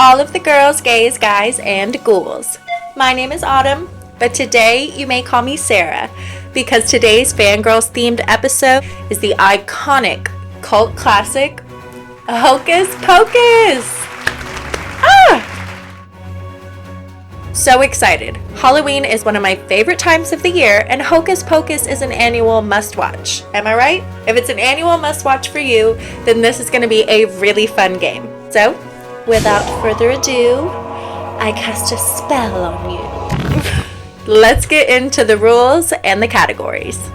all of the girls, gays, guys, and ghouls. My name is Autumn, but today you may call me Sarah because today's Fangirls themed episode is the iconic cult classic, Hocus Pocus! So excited. Halloween is one of my favorite times of the year, and Hocus Pocus is an annual must-watch. Am I right? If it's an annual must-watch for you, then this is going to be a really fun game. So, without further ado, I cast a spell on you. Let's get into the rules and the categories.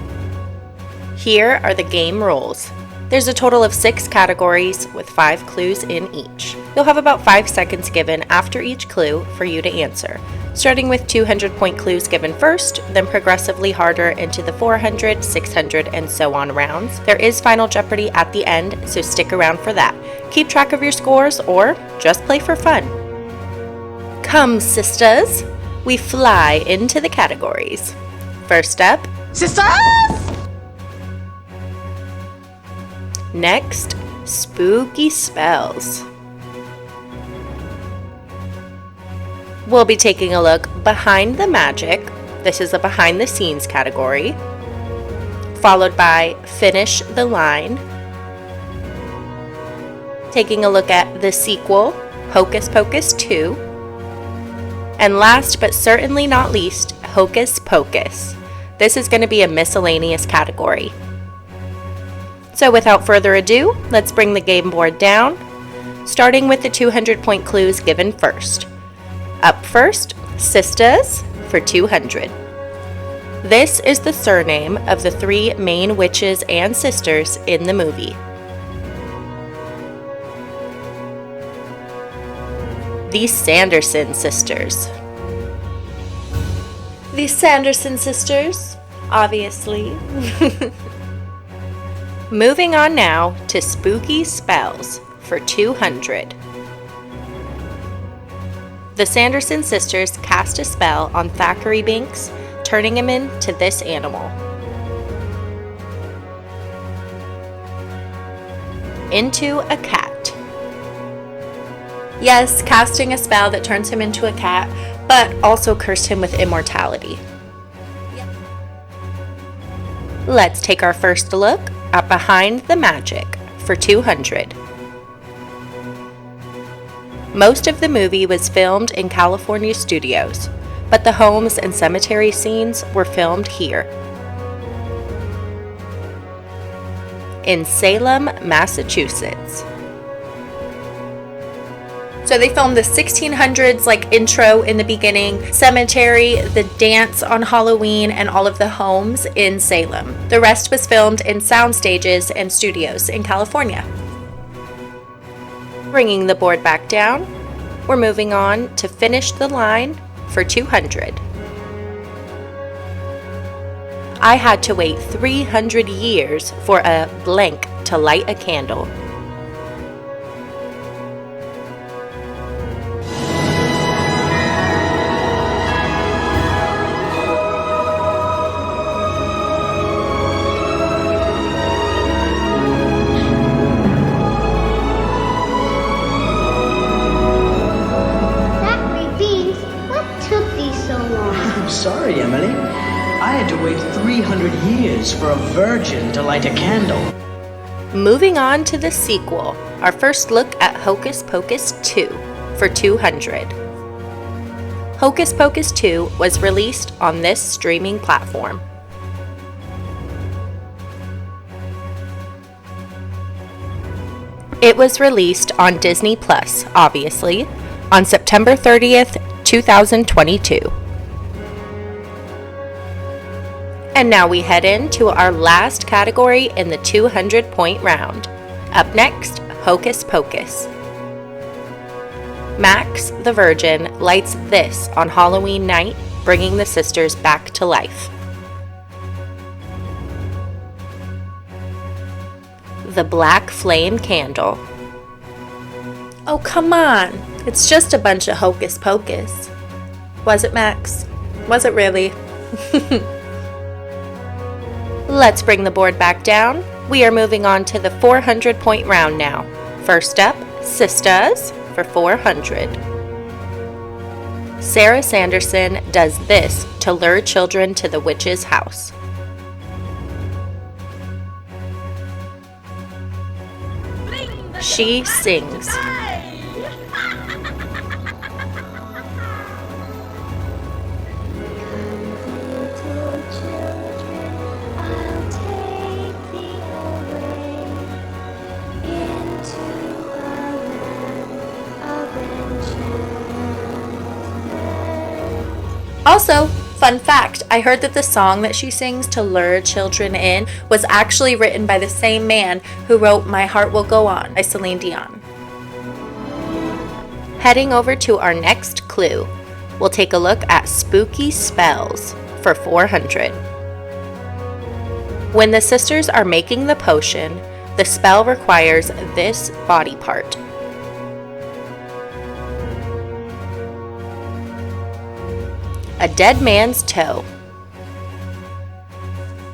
Here are the game rules. There's a total of 6 categories with 5 clues in each. You'll have about 5 seconds given after each clue for you to answer, starting with 200-point clues given first, then progressively harder into the 400, 600, and so on rounds. There is Final Jeopardy at the end, so stick around for that. Keep track of your scores or just play for fun. Come, sisters, we fly into the categories. First up, Sisters! Next, spooky spells. We'll be taking a look behind the magic. This is a behind the scenes category. Followed by finish the line. Taking a look at the sequel, Hocus Pocus 2. And last but certainly not least, Hocus Pocus. This is going to be a miscellaneous category. So without further ado, let's bring the game board down, starting with the 200-point clues given first. Up first, Sisters for 200. This is the surname of the 3 main witches and sisters in the movie. The Sanderson sisters. The Sanderson sisters, obviously. Moving on now to spooky spells for 200. The Sanderson sisters cast a spell on Thackeray Binks, turning him into this animal. Into a cat. Yes, casting a spell that turns him into a cat, but also cursed him with immortality. Let's take our first look at Behind the Magic for 200. Most of the movie was filmed in California studios, but the homes and cemetery scenes were filmed here. In Salem, Massachusetts. So they filmed the 1600s intro in the beginning, cemetery, the dance on Halloween, and all of the homes in Salem. The rest was filmed in sound stages and studios in California. Bringing the board back down, we're moving on to finish the line for 200. I had to wait 300 years for a blank to light a candle. Sorry, Emily. I had to wait 300 years for a virgin to light a candle. Moving on to the sequel, our first look at Hocus Pocus 2 for 200. Hocus Pocus 2 was released on this streaming platform. It was released on Disney Plus, obviously, on September 30th, 2022. And now we head into our last category in the 200-point round. Up next, Hocus Pocus. Max, the Virgin, lights this on Halloween night, bringing the sisters back to life. The Black Flame Candle. Oh, come on. It's just a bunch of hocus pocus. Was it, Max? Was it really? Let's bring the board back down. We are moving on to the 400-point round now. First up, Sisters for $400. Sarah Sanderson does this to lure children to the witch's house. She sings. Also, fun fact, I heard that the song that she sings to lure children in was actually written by the same man who wrote My Heart Will Go On by Celine Dion. Heading over to our next clue, we'll take a look at spooky spells for $400. When the sisters are making the potion, the spell requires this body part. A dead man's toe.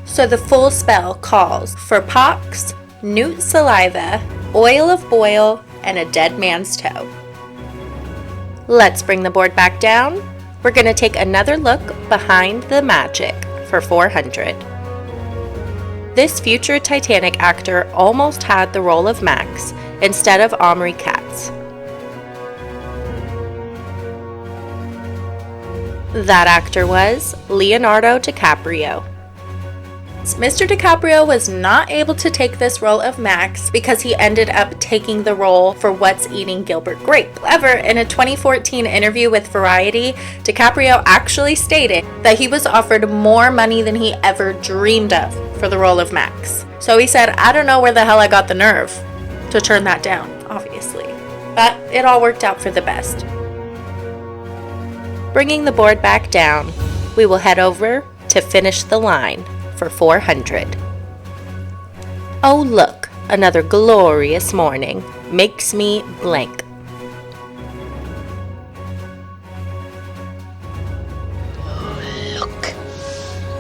So the full spell calls for pox, newt saliva, oil of boil, and a dead man's toe. Let's bring the board back down. We're going to take another look behind the magic for $400. This future Titanic actor almost had the role of Max instead of Omri Katz. That actor was Leonardo DiCaprio. Mr. DiCaprio was not able to take this role of Max because he ended up taking the role for What's Eating Gilbert Grape. However, in a 2014 interview with Variety, DiCaprio actually stated that he was offered more money than he ever dreamed of for the role of Max. So he said, I don't know where the hell I got the nerve to turn that down, obviously. But it all worked out for the best. Bringing the board back down, we will head over to finish the line for $400. Oh look, another glorious morning makes me blank. Oh, look.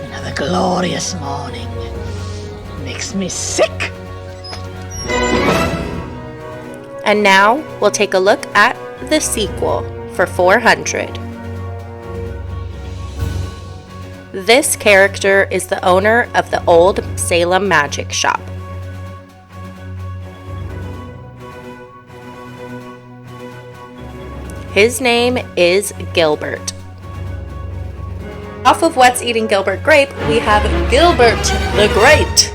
Another glorious morning. Makes me sick. And now we'll take a look at the sequel for $400. This character is the owner of the old Salem magic shop. His name is Gilbert. Off of What's Eating Gilbert Grape, we have Gilbert the Great.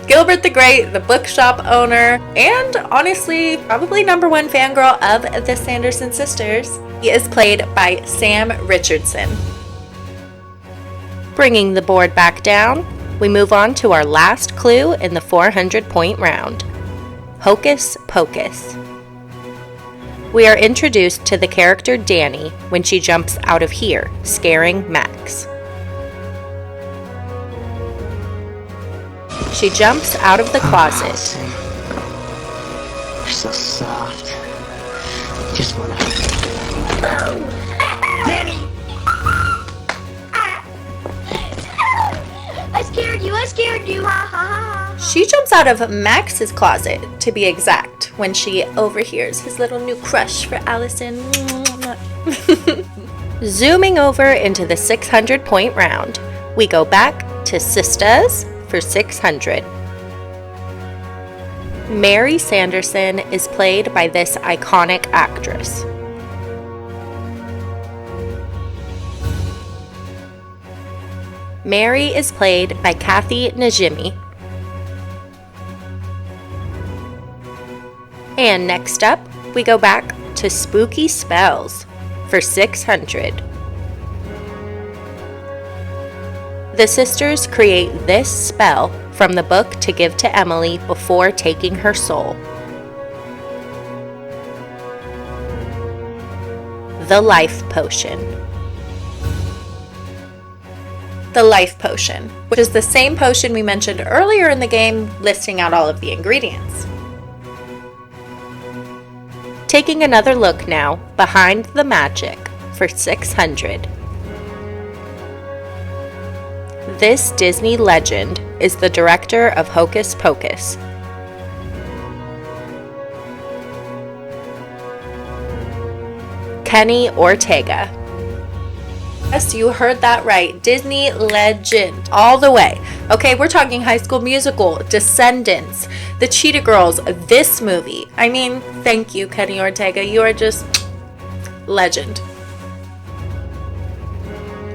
Gilbert the Great, the bookshop owner, and honestly, probably #1 fangirl of the Sanderson sisters. He is played by Sam Richardson. Bringing the board back down, we move on to our last clue in the 400-point round. Hocus Pocus. We are introduced to the character Danny when she jumps out of here, scaring Max. She jumps out of the closet. You're so soft. Just wanna... Danny! I scared you, ha ha ha. She jumps out of Max's closet, to be exact, when she overhears his little new crush for Allison. Zooming over into the 600-point round, we go back to Sisters for $600. Mary Sanderson is played by this iconic actress. Mary is played by Kathy Najimy. And next up, we go back to Spooky Spells for $600. The sisters create this spell from the book to give to Emily before taking her soul. The Life Potion. The Life Potion, which is the same potion we mentioned earlier in the game, listing out all of the ingredients. Taking another look now behind the magic for $600. This Disney legend is the director of Hocus Pocus. Kenny Ortega. Yes, you heard that right. Disney legend all the way. Okay, we're talking High School Musical, Descendants, The Cheetah Girls, this movie. I mean, thank you, Kenny Ortega. You are just legend.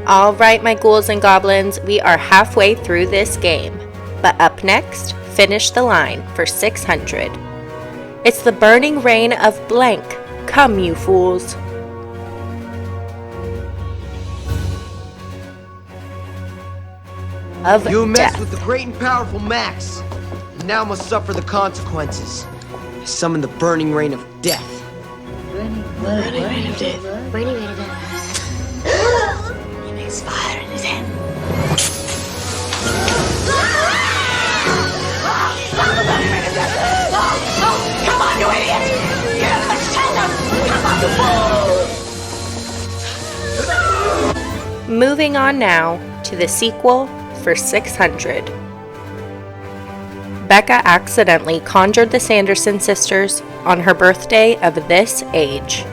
All right, my ghouls and goblins, we are halfway through this game. But up next, finish the line for 600. It's the burning reign of blank. Come, you fools. Of You messed death. with the great and powerful Max. You now must suffer the consequences. I summon the burning rain of death. Burning rain of death. He makes fire in his hand. Come on, you idiot! Get in the shelter! Come on, you fool! Moving on now to the sequel for 600. Becca accidentally conjured the Sanderson sisters on her birthday of this age.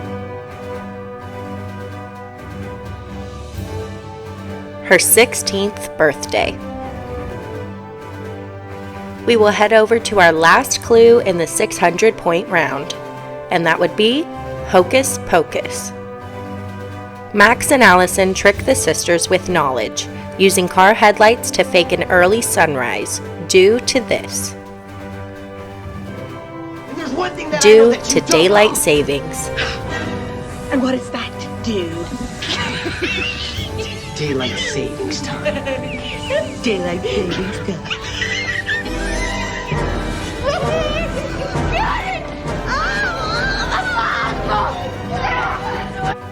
Her 16th birthday. We will head over to our last clue in the 600-point round, and that would be Hocus Pocus. Max and Allison trick the sisters with knowledge, using car headlights to fake an early sunrise, due to this. There's one thing that I know Due that to you don't daylight know. savings. And what is that, dude? Daylight savings time. Daylight savings time.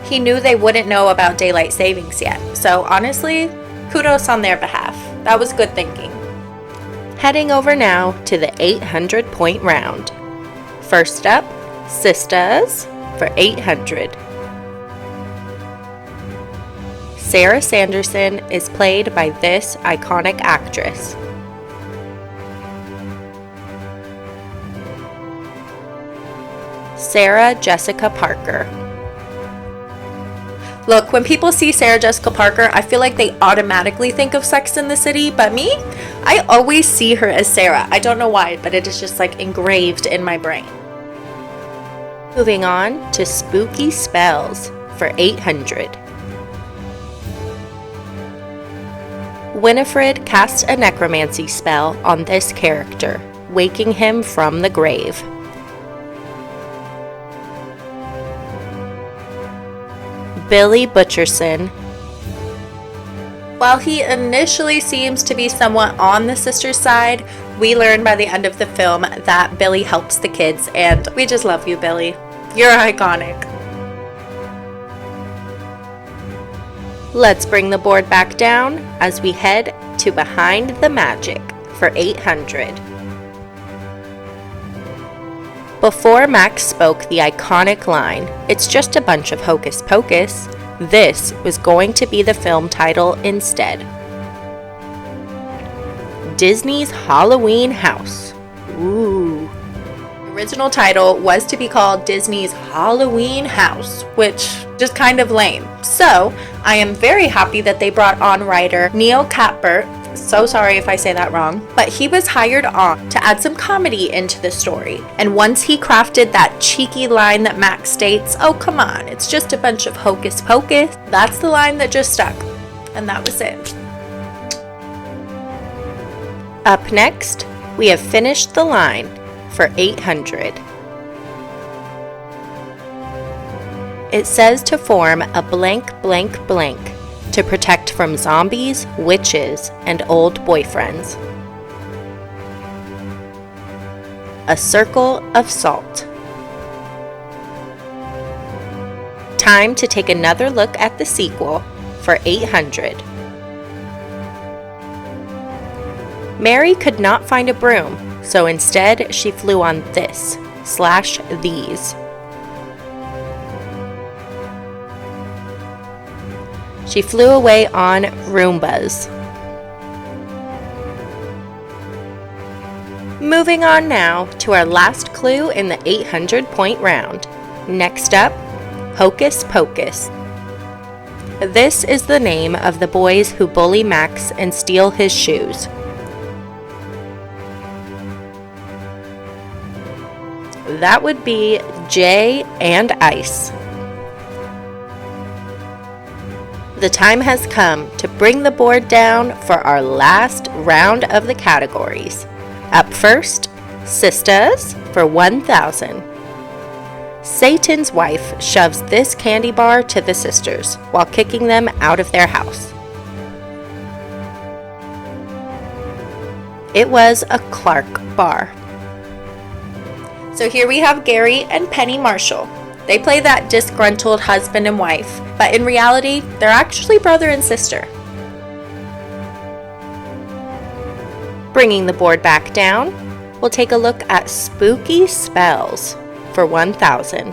He knew they wouldn't know about daylight savings yet, so honestly, kudos on their behalf. That was good thinking. Heading over now to the 800-point round. First up, Sisters for 800. Sarah Sanderson is played by this iconic actress. Sarah Jessica Parker. Look, when people see Sarah Jessica Parker, I feel like they automatically think of Sex and the City, but me, I always see her as Sarah. I don't know why, but it is just like engraved in my brain. Moving on to Spooky Spells for 800. Winifred casts a necromancy spell on this character, waking him from the grave. Billy Butcherson. While he initially seems to be somewhat on the sister's side, we learn by the end of the film that Billy helps the kids, and we just love you, Billy. You're iconic. Let's bring the board back down as we head to Behind the Magic for 800. Before Max spoke the iconic line, "It's just a bunch of hocus pocus," this was going to be the film title instead. Disney's Halloween House. Ooh. The original title was to be called Disney's Halloween House, which just kind of lame. So, I am very happy that they brought on writer Neil Catbert. So sorry if I say that wrong, but he was hired on to add some comedy into the story. And once he crafted that cheeky line that Max states, "Oh, come on, it's just a bunch of hocus pocus," that's the line that just stuck. And that was it. Up next, we have finished the line for 800. It says to form a blank blank blank to protect from zombies, witches, and old boyfriends. A circle of salt. Time to take another look at the sequel for 800. Mary could not find a broom, so instead she flew on this/these. She flew away on Roombas. Moving on now to our last clue in the 800-point round. Next up, Hocus Pocus. This is the name of the boys who bully Max and steal his shoes. That would be Jay and Ice. The time has come to bring the board down for our last round of the categories. Up first, Sisters for 1,000. Satan's wife shoves this candy bar to the sisters while kicking them out of their house. It was a Clark bar. So here we have Gary and Penny Marshall. They play that disgruntled husband and wife, but in reality, they're actually brother and sister. Bringing the board back down, we'll take a look at Spooky Spells for 1,000.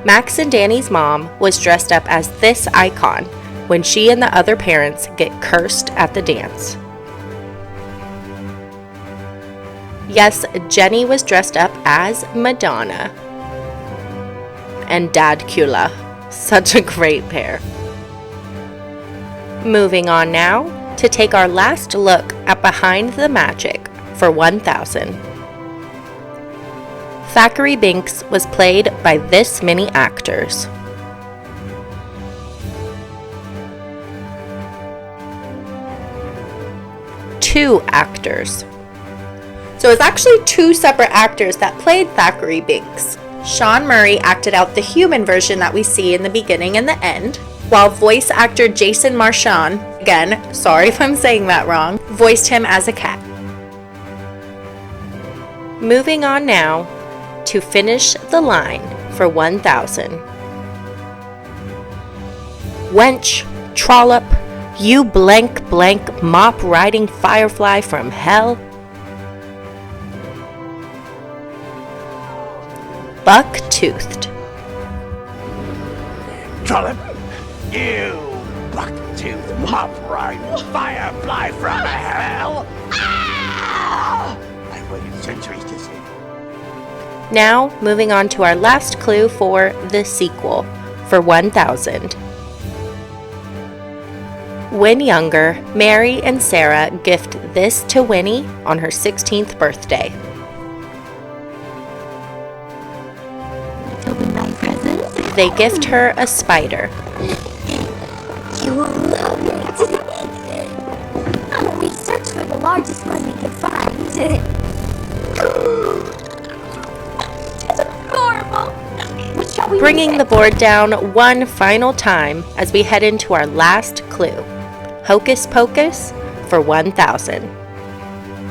Max and Danny's mom was dressed up as this icon when she and the other parents get cursed at the dance. Yes, Jenny was dressed up as Madonna. And Dad Cula. Such a great pair. Moving on now to take our last look at Behind the Magic for 1,000. Thackeray Binks was played by this many actors. Two actors. So it's actually two separate actors that played Thackeray Binks. Sean Murray acted out the human version that we see in the beginning and the end, while voice actor Jason Marchand, again, sorry if I'm saying that wrong, voiced him as a cat. Moving on now to finish the line for 1,000. Wench, trollop, you blank blank mop riding firefly from hell. Buck-toothed. Trollop, you buck-toothed mop-riding firefly from hell! Ah! I've waited centuries to see. Now, moving on to our last clue for the sequel for 1,000. When younger, Mary and Sarah gift this to Winnie on her 16th birthday. Open my present. They gift her a spider. You will love it. We searched for the largest one we could find. It's adorable. What shall we Bringing name the it? board down one final time as we head into our last clue. Hocus Pocus for 1,000.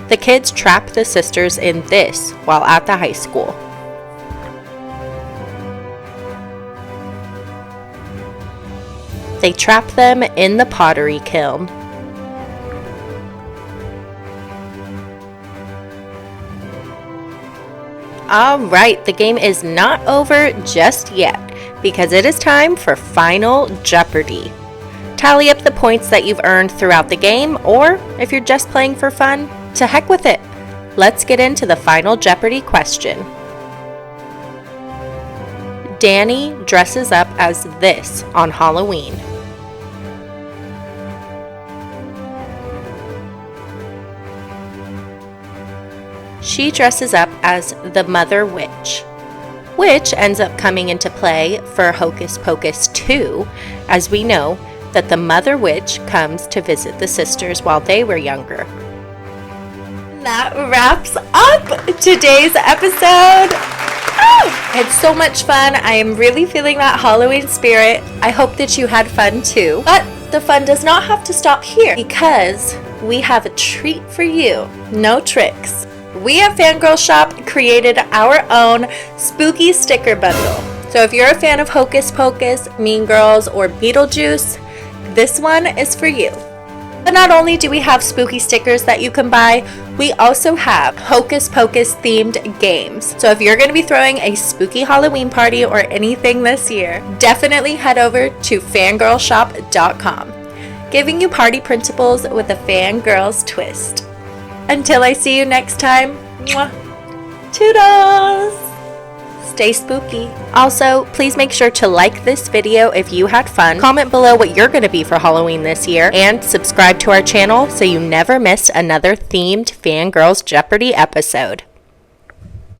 The kids trap the sisters in this while at the high school. They trap them in the pottery kiln. Alright, the game is not over just yet because it is time for Final Jeopardy! Tally up the points that you've earned throughout the game, or if you're just playing for fun, to heck with it. Let's get into the Final Jeopardy question. Danny dresses up as this on Halloween. She dresses up as the Mother Witch, which ends up coming into play for Hocus Pocus 2, as we know that the Mother Witch comes to visit the sisters while they were younger. That wraps up today's episode. Oh, it's so much fun. I am really feeling that Halloween spirit. I hope that you had fun too. But the fun does not have to stop here because we have a treat for you. No tricks. We at FanGirls Shop created our own spooky sticker bundle. So if you're a fan of Hocus Pocus, Mean Girls, or Beetlejuice, this one is for you. But not only do we have spooky stickers that you can buy, we also have Hocus Pocus themed games. So if you're going to be throwing a spooky Halloween party or anything this year, definitely head over to fangirlshop.com, giving you party printables with a fangirls twist. Until I see you next time, mwah, toodles! stay spooky. Also, please make sure to like this video if you had fun, comment below what you're going to be for Halloween this year, and subscribe to our channel so you never miss another themed FanGirls Jeopardy episode.